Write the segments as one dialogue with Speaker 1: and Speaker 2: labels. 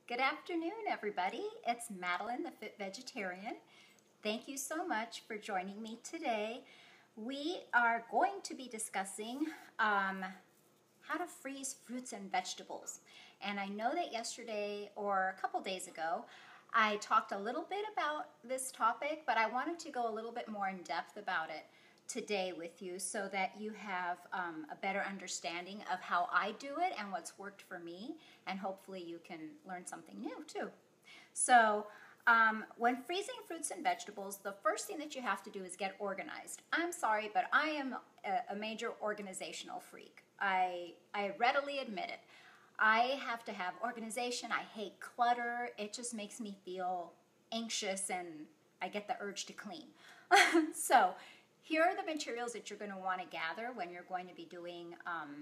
Speaker 1: Good afternoon, everybody. It's Madeline, the Fit Vegetarian. Thank you so much for joining me today. We are going to be discussing how to freeze fruits and vegetables. And I know that yesterday or a couple days ago, I talked a little bit about this topic, but I wanted to go a little bit more in depth about it today with you so that you have a better understanding of how I do it and what's worked for me, and hopefully you can learn something new too. So when freezing fruits and vegetables, the first thing that you have to do is get organized. I'm sorry, but I am a major organizational freak. I readily admit it. I have to have organization. I hate clutter. It just makes me feel anxious and I get the urge to clean. So here are the materials that you're going to want to gather when you're going to be doing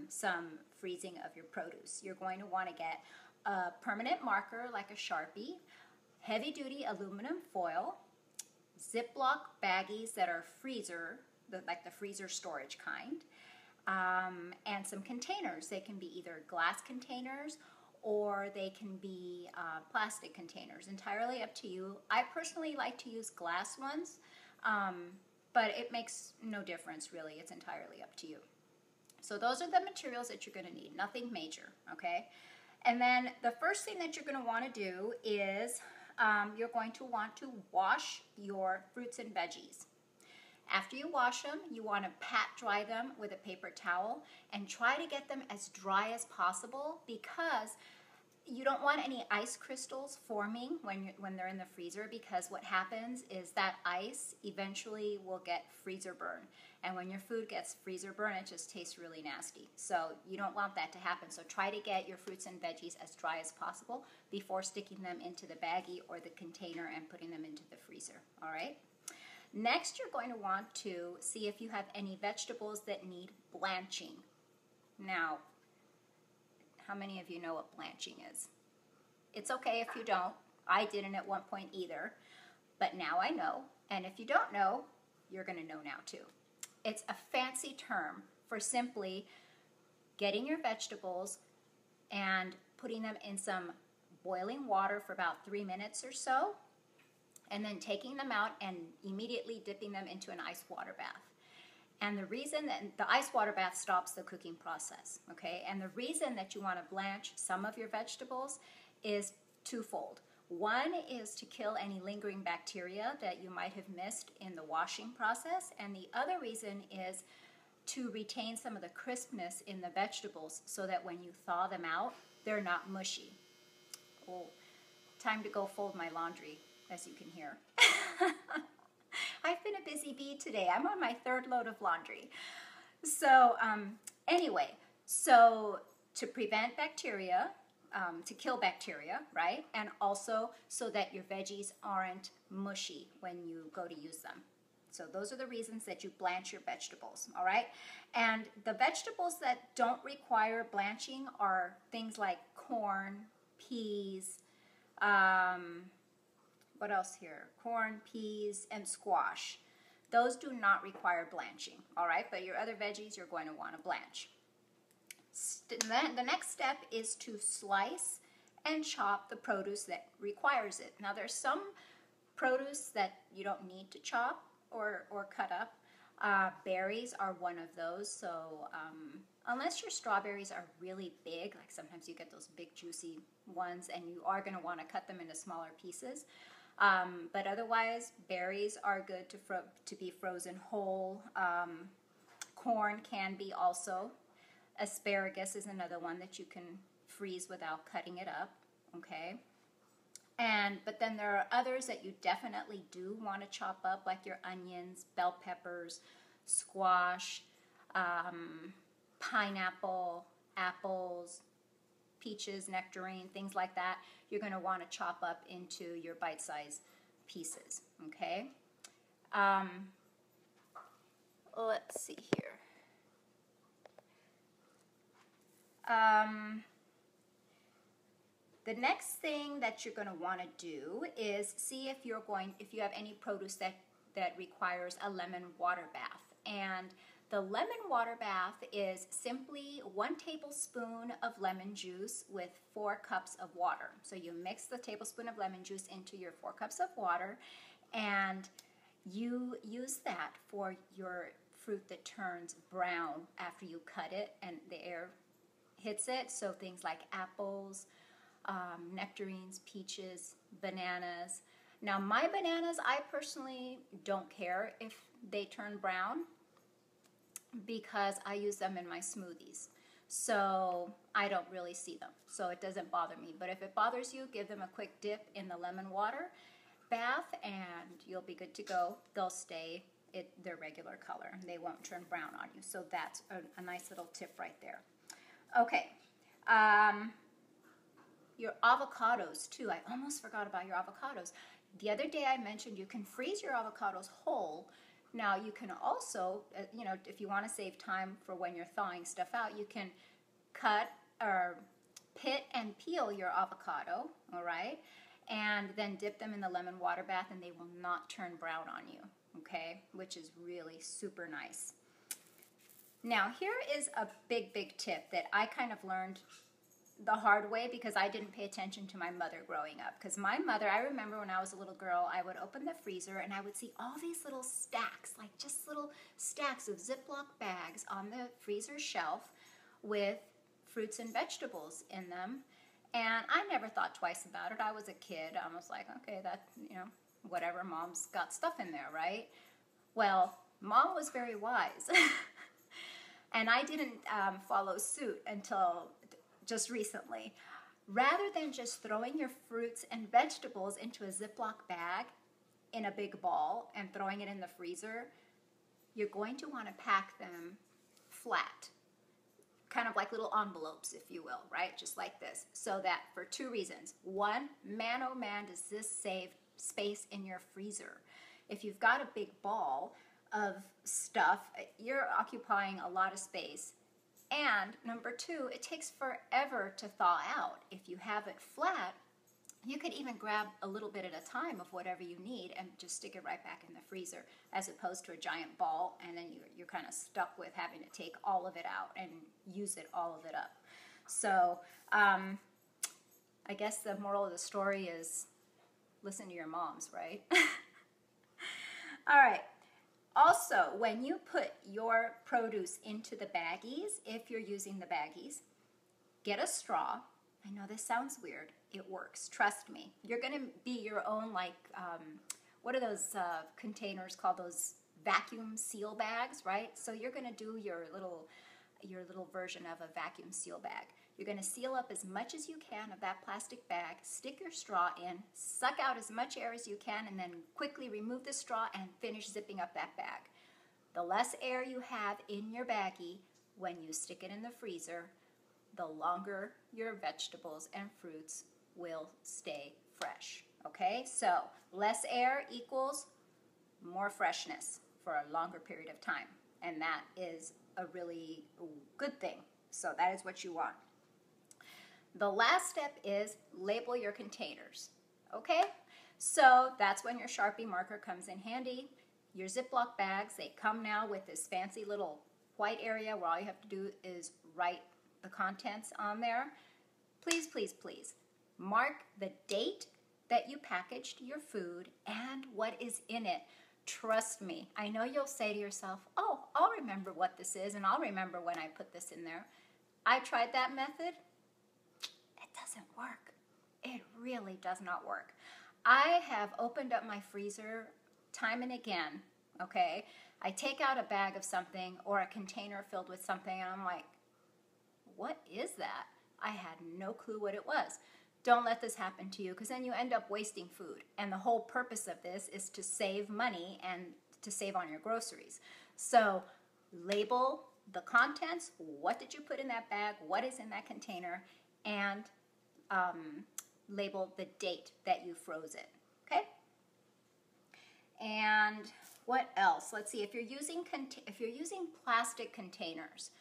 Speaker 1: some freezing of your produce. You're going to want to get a permanent marker like a Sharpie, heavy-duty aluminum foil, Ziploc baggies that are freezer, like the freezer storage kind, and some containers. They can be either glass containers or they can be plastic containers. Entirely up to you. I personally like to use glass ones. But it makes no difference, really. It's entirely up to you. So those are the materials that you're going to need, nothing major, okay? And then the first thing that you're going to want to do is you're going to want to wash your fruits and veggies. After you wash them, you want to pat dry them with a paper towel and try to get them as dry as possible, because you don't want any ice crystals forming when they're in the freezer, because what happens is that ice eventually will get freezer burn. And when your food gets freezer burn, it just tastes really nasty. So you don't want that to happen. So try to get your fruits and veggies as dry as possible before sticking them into the baggie or the container and putting them into the freezer, all right? Next, you're going to want to see if you have any vegetables that need blanching. Now, how many of you know what blanching is? It's okay if you don't. I didn't at one point either, but now I know. And if you don't know, you're going to know now too. It's a fancy term for simply getting your vegetables and putting them in some boiling water for about 3 minutes or so, and then taking them out and immediately dipping them into an ice water bath. And the reason that the ice water bath stops the cooking process, okay? And the reason that you want to blanch some of your vegetables is twofold. One is to kill any lingering bacteria that you might have missed in the washing process, and the other reason is to retain some of the crispness in the vegetables so that when you thaw them out, they're not mushy. Oh, time to go fold my laundry, as you can hear. I've been a busy bee today. I'm on my third load of laundry. So anyway, so to prevent bacteria, to kill bacteria, right? And also so that your veggies aren't mushy when you go to use them. So those are the reasons that you blanch your vegetables, all right? And the vegetables that don't require blanching are things like corn, peas, what else here? Corn, peas, and squash. Those do not require blanching, all right? But your other veggies you're going to want to blanch. Then the next step is to slice and chop the produce that requires it. Now there's some produce that you don't need to chop or cut up. Berries are one of those, so unless your strawberries are really big, like sometimes you get those big juicy ones, and you are going to want to cut them into smaller pieces. But otherwise, berries are good to be frozen whole. Corn can be also. Asparagus is another one that you can freeze without cutting it up, okay? But then there are others that you definitely do want to chop up, like your onions, bell peppers, squash, pineapple, apples, peaches, nectarine, things like that. You're going to want to chop up into your bite-sized pieces, okay? Let's see here. The next thing that you're going to want to do is see if you have any produce that requires a lemon water bath. And The lemon water bath is simply 1 tablespoon of lemon juice with 4 cups of water. So you mix the tablespoon of lemon juice into your 4 cups of water, and you use that for your fruit that turns brown after you cut it and the air hits it. So things like apples, nectarines, peaches, bananas. Now my bananas, I personally don't care if they turn brown because I use them in my smoothies. So I don't really see them. So it doesn't bother me. But if it bothers you, give them a quick dip in the lemon water bath and you'll be good to go. They'll stay their regular color. They won't turn brown on you. So that's a nice little tip right there. Okay. Your avocados too. I almost forgot about your avocados. The other day I mentioned you can freeze your avocados whole. Now you can also, if you want to save time for when you're thawing stuff out, you can cut or pit and peel your avocado, all right? And then dip them in the lemon water bath and they will not turn brown on you, okay? Which is really super nice. Now here is a big tip that I kind of learned the hard way because I didn't pay attention to my mother growing up. Because my mother, I remember when I was a little girl, I would open the freezer and I would see all these little stacks, like just little stacks of Ziploc bags on the freezer shelf with fruits and vegetables in them. And I never thought twice about it. I was a kid. I was like, okay, that, whatever, mom's got stuff in there, right? Well, mom was very wise. And I didn't follow suit until just recently. Rather than just throwing your fruits and vegetables into a Ziploc bag in a big ball and throwing it in the freezer, you're going to want to pack them flat, kind of like little envelopes, if you will, right? Just like this. So that for 2 reasons. One, man, oh man, does this save space in your freezer. If you've got a big ball of stuff, you're occupying a lot of space. And number 2, it takes forever to thaw out. If you have it flat, you could even grab a little bit at a time of whatever you need and just stick it right back in the freezer, as opposed to a giant ball, and then you're kind of stuck with having to take all of it out and use all of it up. So I guess the moral of the story is listen to your moms, right? All right. Also, when you put your produce into the baggies, if you're using the baggies, get a straw. I know this sounds weird. It works. Trust me. You're going to be your own, what are those containers called? Those vacuum seal bags, right? So you're going to do your little version of a vacuum seal bag. You're going to seal up as much as you can of that plastic bag, stick your straw in, suck out as much air as you can, and then quickly remove the straw and finish zipping up that bag. The less air you have in your baggie when you stick it in the freezer, the longer your vegetables and fruits will stay fresh. Okay, so less air equals more freshness for a longer period of time, and that is a really good thing. So that is what you want. The last step is label your containers, okay? So that's when your Sharpie marker comes in handy. Your Ziploc bags, they come now with this fancy little white area where all you have to do is write the contents on there. Please, please, please, mark the date that you packaged your food and what is in it. Trust me, I know you'll say to yourself, oh, I'll remember what this is and I'll remember when I put this in there. I tried that method. It doesn't work. It really does not work. I have opened up my freezer time and again, okay? I take out a bag of something or a container filled with something and I'm like, what is that? I had no clue what it was. Don't let this happen to you because then you end up wasting food. And the whole purpose of this is to save money and to save on your groceries. So label the contents, what did you put in that bag, what is in that container, and label the date that you froze it, okay? And what else? Let's see, if you're using plastic containers,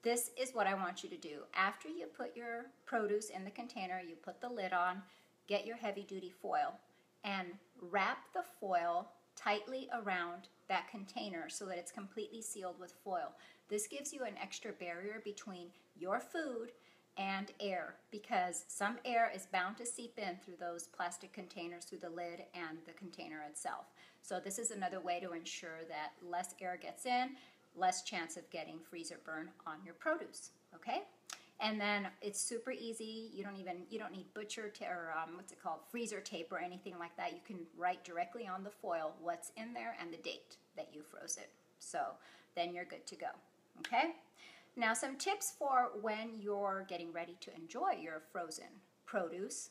Speaker 1: this is what I want you to do. After you put your produce in the container, you put the lid on, get your heavy-duty foil, and wrap the foil tightly around that container so that it's completely sealed with foil. This gives you an extra barrier between your food and air, because some air is bound to seep in through those plastic containers, through the lid and the container itself. So this is another way to ensure that less air gets in, less chance of getting freezer burn on your produce, okay? And then it's super easy. You don't need butcher or what's it called, freezer tape or anything like that. You can write directly on the foil what's in there and the date that you froze it. So then you're good to go, okay? Now some tips for when you're getting ready to enjoy your frozen produce.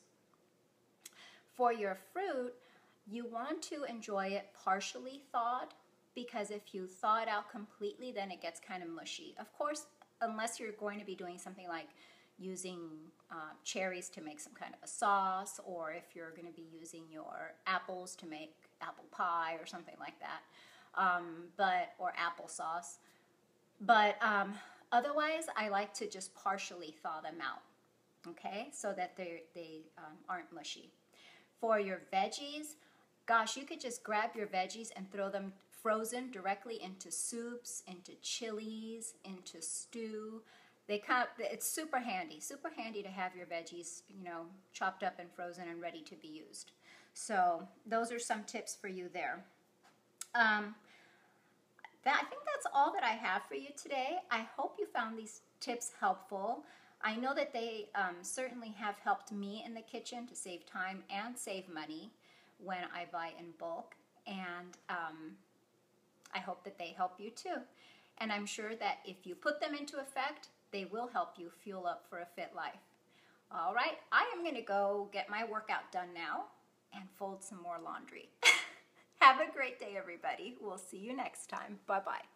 Speaker 1: For your fruit, you want to enjoy it partially thawed, because if you thaw it out completely, then it gets kind of mushy. Of course, unless you're going to be doing something like using cherries to make some kind of a sauce, or if you're going to be using your apples to make apple pie or something like that, or applesauce. But otherwise, I like to just partially thaw them out, okay, so that they aren't mushy. For your veggies, gosh, you could just grab your veggies and throw them frozen directly into soups, into chilies, into stew. It's super handy to have your veggies, chopped up and frozen and ready to be used. So those are some tips for you there. I think that's all that I have for you today. I hope you found these tips helpful. I know that they certainly have helped me in the kitchen to save time and save money when I buy in bulk, and I hope that they help you too. And I'm sure that if you put them into effect, they will help you fuel up for a fit life. All right, I am going to go get my workout done now and fold some more laundry. Have a great day, everybody. We'll see you next time. Bye-bye.